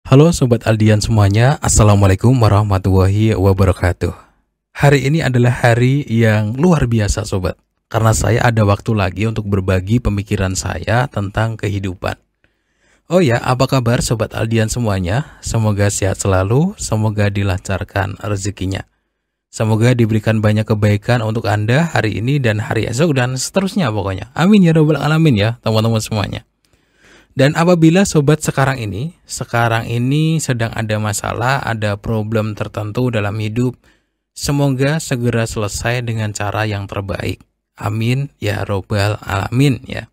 Halo Sobat Aldian semuanya, Assalamualaikum warahmatullahi wabarakatuh. Hari ini adalah hari yang luar biasa Sobat, karena saya ada waktu lagi untuk berbagi pemikiran saya tentang kehidupan. Oh ya, apa kabar Sobat Aldian semuanya? Semoga sehat selalu, semoga dilancarkan rezekinya. Semoga diberikan banyak kebaikan untuk Anda hari ini dan hari esok dan seterusnya pokoknya. Amin ya rabbal alamin ya teman-teman semuanya. Dan apabila sobat sekarang ini sedang ada masalah, ada problem tertentu dalam hidup, semoga segera selesai dengan cara yang terbaik. Amin ya robbal alamin ya.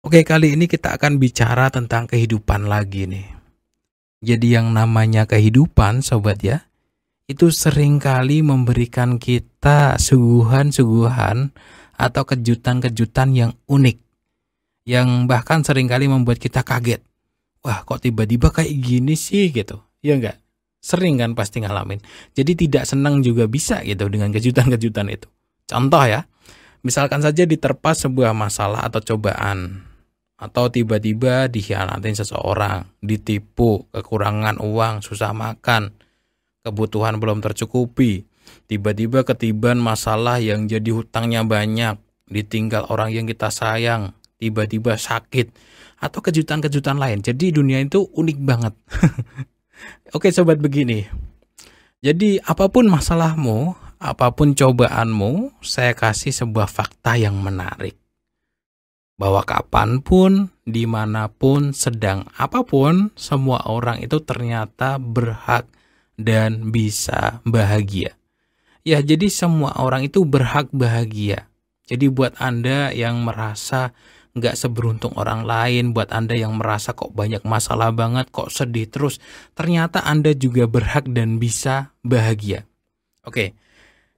Oke, kali ini kita akan bicara tentang kehidupan lagi nih. Jadi yang namanya kehidupan sobat ya, itu seringkali memberikan kita suguhan-suguhan atau kejutan-kejutan yang unik, yang bahkan seringkali membuat kita kaget. Wah, kok tiba-tiba kayak gini sih gitu. Ya enggak? Sering kan pasti ngalamin. Jadi tidak senang juga bisa gitu dengan kejutan-kejutan itu. Contoh ya, misalkan saja diterpa sebuah masalah atau cobaan, atau tiba-tiba dikhianatin seseorang, ditipu, kekurangan uang, susah makan, kebutuhan belum tercukupi, tiba-tiba ketiban masalah yang jadi hutangnya banyak, ditinggal orang yang kita sayang, tiba-tiba sakit, atau kejutan-kejutan lain. Jadi dunia itu unik banget. Oke sobat, begini. Jadi apapun masalahmu, apapun cobaanmu, saya kasih sebuah fakta yang menarik. Bahwa kapanpun, dimanapun, sedang apapun, semua orang itu ternyata berhak dan bisa bahagia. Ya, jadi semua orang itu berhak bahagia. Jadi buat Anda yang merasa nggak seberuntung orang lain, buat Anda yang merasa kok banyak masalah banget, kok sedih terus, ternyata Anda juga berhak dan bisa bahagia. Oke,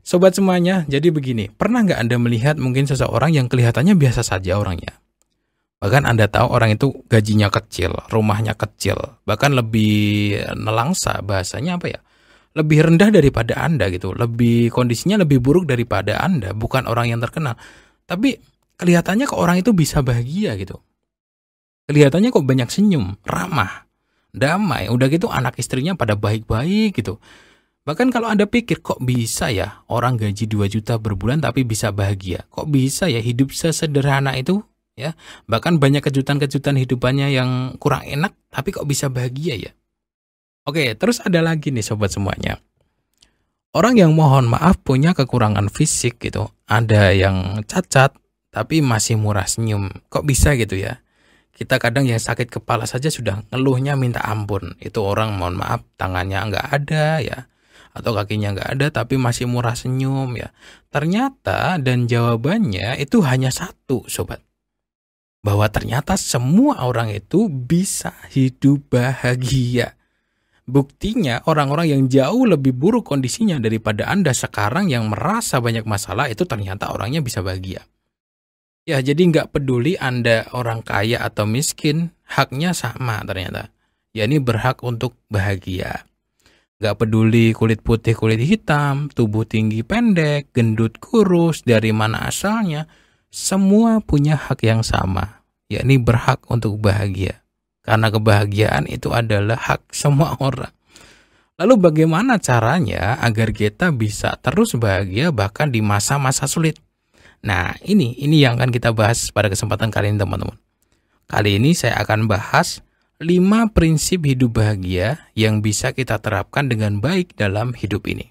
sobat semuanya, jadi begini, pernah nggak Anda melihat mungkin seseorang yang kelihatannya biasa saja orangnya? Bahkan Anda tahu orang itu gajinya kecil, rumahnya kecil, bahkan lebih nelangsa, bahasanya apa ya? Lebih rendah daripada Anda gitu, kondisinya lebih buruk daripada Anda, bukan orang yang terkenal. Tapi kelihatannya kok orang itu bisa bahagia gitu. Kelihatannya kok banyak senyum, ramah, damai. Udah gitu anak istrinya pada baik-baik gitu. Bahkan kalau Anda pikir kok bisa ya orang gaji 2 juta berbulan tapi bisa bahagia. Kok bisa ya hidup sesederhana itu ya. Bahkan banyak kejutan-kejutan hidupannya yang kurang enak tapi kok bisa bahagia ya. Oke, terus ada lagi nih sobat semuanya. Orang yang mohon maaf punya kekurangan fisik gitu. Ada yang cacat tapi masih murah senyum. Kok bisa gitu ya? Kita kadang yang sakit kepala saja sudah ngeluhnya minta ampun. Itu orang mohon maaf tangannya nggak ada ya. Atau kakinya nggak ada tapi masih murah senyum ya. Ternyata dan jawabannya itu hanya satu sobat. Bahwa ternyata semua orang itu bisa hidup bahagia. Buktinya orang-orang yang jauh lebih buruk kondisinya daripada Anda sekarang yang merasa banyak masalah itu ternyata orangnya bisa bahagia. Ya, jadi nggak peduli Anda orang kaya atau miskin, haknya sama ternyata. Ya, ini berhak untuk bahagia. Nggak peduli kulit putih, kulit hitam, tubuh tinggi pendek, gendut kurus, dari mana asalnya, semua punya hak yang sama. Ya, ini berhak untuk bahagia. Karena kebahagiaan itu adalah hak semua orang. Lalu bagaimana caranya agar kita bisa terus bahagia bahkan di masa-masa sulit? Nah, ini yang akan kita bahas pada kesempatan kali ini teman-teman. Kali ini saya akan bahas 5 prinsip hidup bahagia yang bisa kita terapkan dengan baik dalam hidup ini.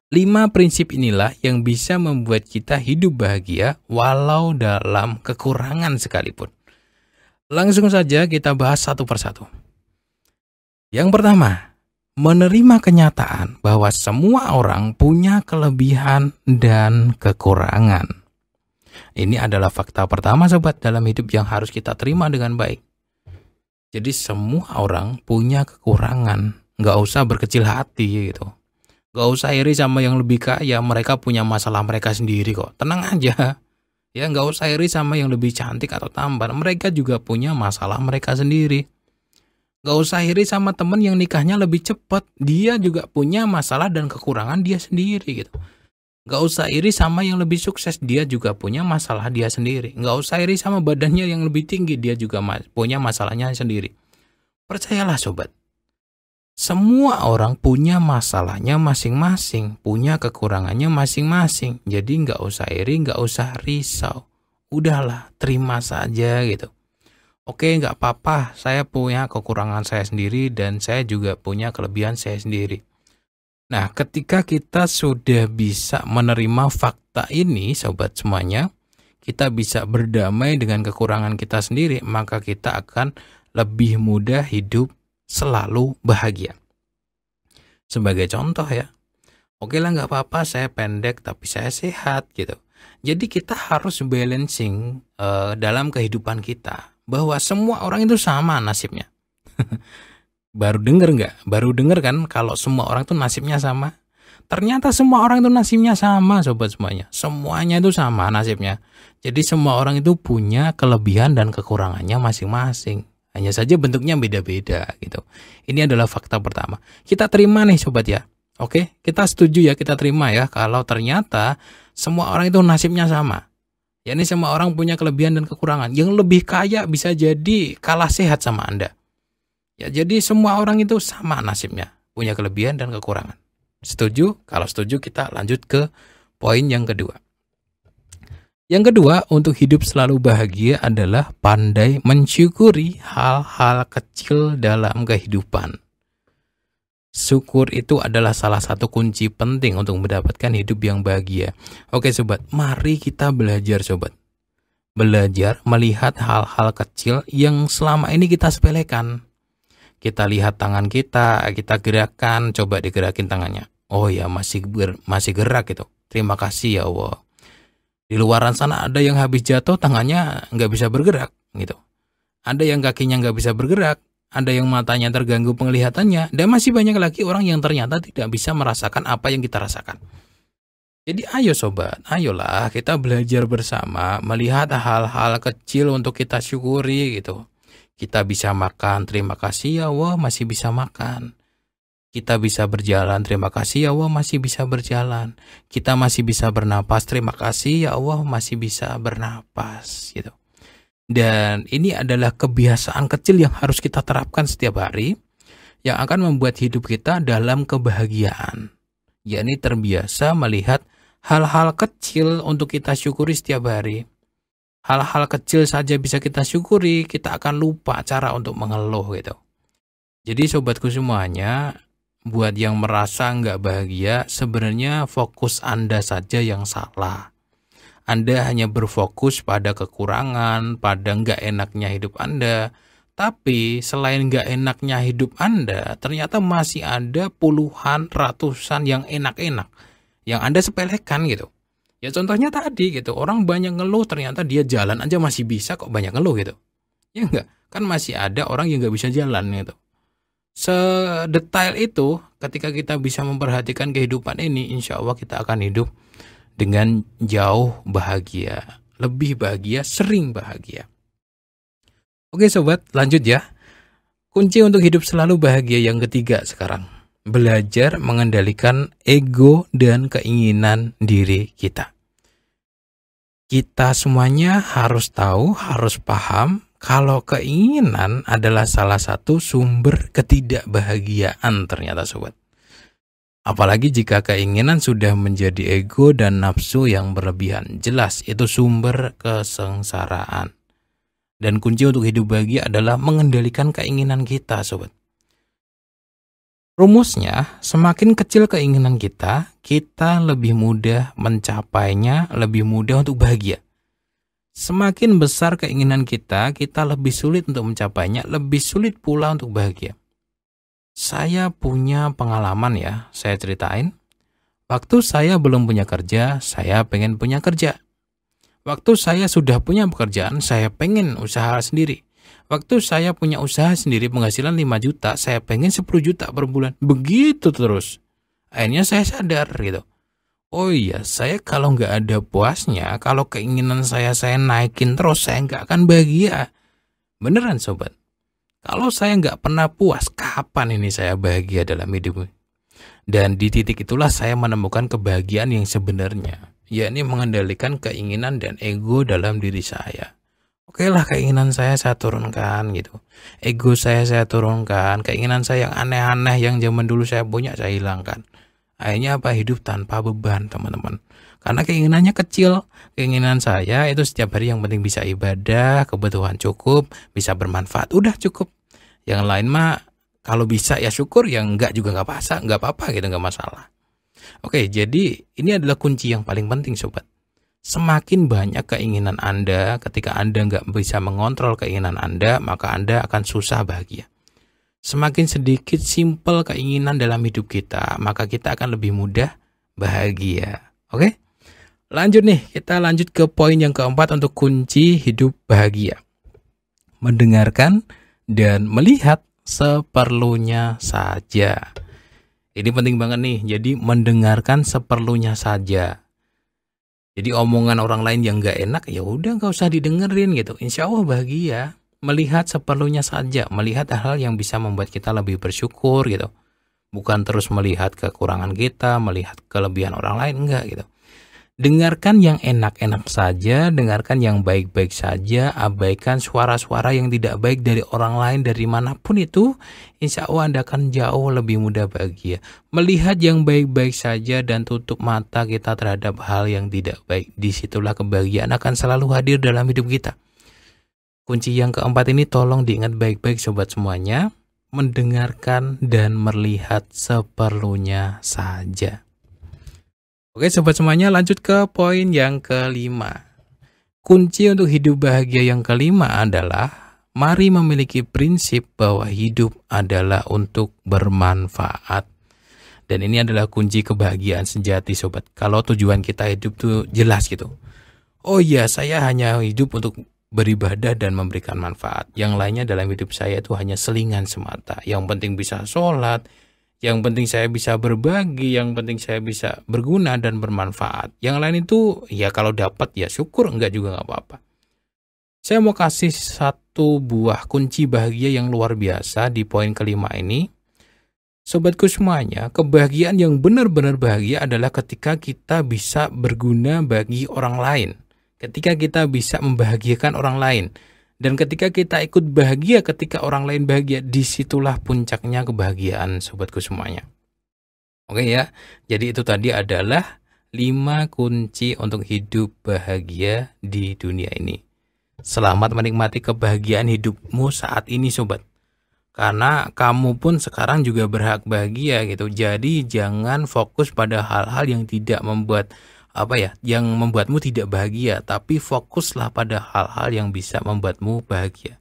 5 prinsip inilah yang bisa membuat kita hidup bahagia walau dalam kekurangan sekalipun. Langsung saja kita bahas satu persatu. Yang pertama, menerima kenyataan bahwa semua orang punya kelebihan dan kekurangan. Ini adalah fakta pertama sobat dalam hidup yang harus kita terima dengan baik. Jadi semua orang punya kekurangan, nggak usah berkecil hati gitu. Nggak usah iri sama yang lebih kaya, mereka punya masalah mereka sendiri kok. Tenang aja. Ya, nggak usah iri sama yang lebih cantik atau tampan. Mereka juga punya masalah mereka sendiri. Nggak usah iri sama temen yang nikahnya lebih cepat. Dia juga punya masalah dan kekurangan dia sendiri gitu. Nggak usah iri sama yang lebih sukses. Dia juga punya masalah dia sendiri. Nggak usah iri sama badannya yang lebih tinggi. Dia juga punya masalahnya sendiri. Percayalah sobat, semua orang punya masalahnya masing-masing, punya kekurangannya masing-masing. Jadi nggak usah iri, nggak usah risau. Udahlah, terima saja gitu. Oke, nggak apa-apa, saya punya kekurangan saya sendiri dan saya juga punya kelebihan saya sendiri. Nah, ketika kita sudah bisa menerima fakta ini, sobat semuanya, kita bisa berdamai dengan kekurangan kita sendiri, maka kita akan lebih mudah hidup selalu bahagia. Sebagai contoh ya, oke lah nggak apa-apa saya pendek tapi saya sehat gitu. Jadi kita harus balancing dalam kehidupan kita, bahwa semua orang itu sama nasibnya. Baru denger kan kalau semua orang itu nasibnya sama? Ternyata semua orang itu nasibnya sama sobat semuanya. Semuanya itu sama nasibnya. Jadi semua orang itu punya kelebihan dan kekurangannya masing-masing. Hanya saja bentuknya beda-beda gitu. Ini adalah fakta pertama. Kita terima nih sobat ya. Oke, kita setuju ya, kita terima ya kalau ternyata semua orang itu nasibnya sama. Ya ini semua orang punya kelebihan dan kekurangan. Yang lebih kaya bisa jadi kalah sehat sama Anda. Ya jadi semua orang itu sama nasibnya, punya kelebihan dan kekurangan. Setuju? Kalau setuju kita lanjut ke poin yang kedua. Yang kedua, untuk hidup selalu bahagia adalah pandai mensyukuri hal-hal kecil dalam kehidupan. Syukur itu adalah salah satu kunci penting untuk mendapatkan hidup yang bahagia. Oke sobat, mari kita belajar sobat. Belajar melihat hal-hal kecil yang selama ini kita sepelekan. Kita lihat tangan kita gerakan, coba digerakin tangannya. Oh ya, masih gerak gitu. Terima kasih ya Allah. Di luaran sana ada yang habis jatuh tangannya nggak bisa bergerak gitu. Ada yang kakinya nggak bisa bergerak, ada yang matanya terganggu penglihatannya, dan masih banyak lagi orang yang ternyata tidak bisa merasakan apa yang kita rasakan. Jadi ayo sobat, ayolah kita belajar bersama melihat hal-hal kecil untuk kita syukuri gitu. Kita bisa makan, terima kasih ya Allah masih bisa makan. Kita bisa berjalan, terima kasih ya Allah masih bisa berjalan. Kita masih bisa bernapas, terima kasih ya Allah masih bisa bernapas gitu. Dan ini adalah kebiasaan kecil yang harus kita terapkan setiap hari, yang akan membuat hidup kita dalam kebahagiaan. Yakni terbiasa melihat hal-hal kecil untuk kita syukuri setiap hari. Hal-hal kecil saja bisa kita syukuri, kita akan lupa cara untuk mengeluh gitu. Jadi sobatku semuanya, buat yang merasa nggak bahagia, sebenarnya fokus Anda saja yang salah. Anda hanya berfokus pada kekurangan, pada nggak enaknya hidup Anda. Tapi selain nggak enaknya hidup Anda, ternyata masih ada puluhan, ratusan yang enak-enak, yang Anda sepelekan gitu. Ya contohnya tadi gitu, orang banyak ngeluh, ternyata dia jalan aja masih bisa kok banyak ngeluh gitu. Ya enggak, kan masih ada orang yang nggak bisa jalan gitu. Sedetail itu, ketika kita bisa memperhatikan kehidupan ini, insya Allah kita akan hidup dengan jauh bahagia, lebih bahagia, sering bahagia. Oke sobat, lanjut ya. Kunci untuk hidup selalu bahagia yang ketiga sekarang, belajar mengendalikan ego dan keinginan diri kita. Kita semuanya harus tahu, harus paham kalau keinginan adalah salah satu sumber ketidakbahagiaan ternyata sobat. Apalagi jika keinginan sudah menjadi ego dan nafsu yang berlebihan, jelas itu sumber kesengsaraan. Dan kunci untuk hidup bahagia adalah mengendalikan keinginan kita sobat. Rumusnya, semakin kecil keinginan kita lebih mudah mencapainya, lebih mudah untuk bahagia. Semakin besar keinginan kita lebih sulit untuk mencapainya, lebih sulit pula untuk bahagia. Saya punya pengalaman ya, saya ceritain. Waktu saya belum punya kerja, saya pengen punya kerja. Waktu saya sudah punya pekerjaan, saya pengen usaha sendiri. Waktu saya punya usaha sendiri penghasilan 5 juta, saya pengen 10 juta per bulan. Begitu terus. Akhirnya saya sadar gitu. Oh iya, saya kalau nggak ada puasnya, kalau keinginan saya naikin terus, saya nggak akan bahagia. Beneran sobat. Kalau saya nggak pernah puas, kapan ini saya bahagia dalam hidup? Dan di titik itulah saya menemukan kebahagiaan yang sebenarnya, yakni mengendalikan keinginan dan ego dalam diri saya. Oke lah, keinginan saya turunkan gitu. Ego saya turunkan. Keinginan saya yang aneh-aneh yang zaman dulu saya punya saya hilangkan. Akhirnya apa? Hidup tanpa beban, teman-teman. Karena keinginannya kecil. Keinginan saya itu setiap hari yang penting bisa ibadah, kebutuhan cukup, bisa bermanfaat. Udah cukup. Yang lain mah kalau bisa ya syukur, yang enggak juga nggak apa-apa gitu, nggak masalah. Oke, jadi ini adalah kunci yang paling penting, sobat. Semakin banyak keinginan Anda, ketika Anda nggak bisa mengontrol keinginan Anda, maka Anda akan susah bahagia. Semakin sedikit simpel keinginan dalam hidup kita, maka kita akan lebih mudah bahagia. Oke? Lanjut nih, kita lanjut ke poin yang keempat untuk kunci hidup bahagia. Mendengarkan dan melihat seperlunya saja. Ini penting banget nih, jadi mendengarkan seperlunya saja. Jadi omongan orang lain yang gak enak, ya udah gak usah didengerin gitu. Insya Allah bahagia. Melihat seperlunya saja, melihat hal-hal yang bisa membuat kita lebih bersyukur gitu. Bukan terus melihat kekurangan kita, melihat kelebihan orang lain, enggak gitu. Dengarkan yang enak-enak saja, dengarkan yang baik-baik saja, abaikan suara-suara yang tidak baik dari orang lain, dari manapun itu, insya Allah Anda akan jauh lebih mudah bahagia. Melihat yang baik-baik saja dan tutup mata kita terhadap hal yang tidak baik, disitulah kebahagiaan akan selalu hadir dalam hidup kita. Kunci yang keempat ini tolong diingat baik-baik sobat semuanya, mendengarkan dan melihat seperlunya saja. Oke sobat semuanya, lanjut ke poin yang kelima. Kunci untuk hidup bahagia yang kelima adalah mari memiliki prinsip bahwa hidup adalah untuk bermanfaat. Dan ini adalah kunci kebahagiaan sejati sobat. Kalau tujuan kita hidup tuh jelas gitu. Oh iya, saya hanya hidup untuk beribadah dan memberikan manfaat. Yang lainnya dalam hidup saya itu hanya selingan semata. Yang penting bisa sholat, yang penting saya bisa berbagi, yang penting saya bisa berguna dan bermanfaat. Yang lain itu ya kalau dapat ya syukur, enggak juga nggak apa-apa. Saya mau kasih satu buah kunci bahagia yang luar biasa di poin kelima ini. Sobatku semuanya, kebahagiaan yang benar-benar bahagia adalah ketika kita bisa berguna bagi orang lain. Ketika kita bisa membahagiakan orang lain. Dan ketika kita ikut bahagia, ketika orang lain bahagia, disitulah puncaknya kebahagiaan sobatku semuanya. Oke ya, jadi itu tadi adalah 5 kunci untuk hidup bahagia di dunia ini. Selamat menikmati kebahagiaan hidupmu saat ini sobat. Karena kamu pun sekarang juga berhak bahagia gitu. Jadi jangan fokus pada hal-hal yang tidak membuat yang membuatmu tidak bahagia, tapi fokuslah pada hal-hal yang bisa membuatmu bahagia.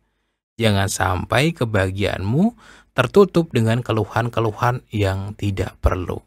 Jangan sampai kebahagiaanmu tertutup dengan keluhan-keluhan yang tidak perlu.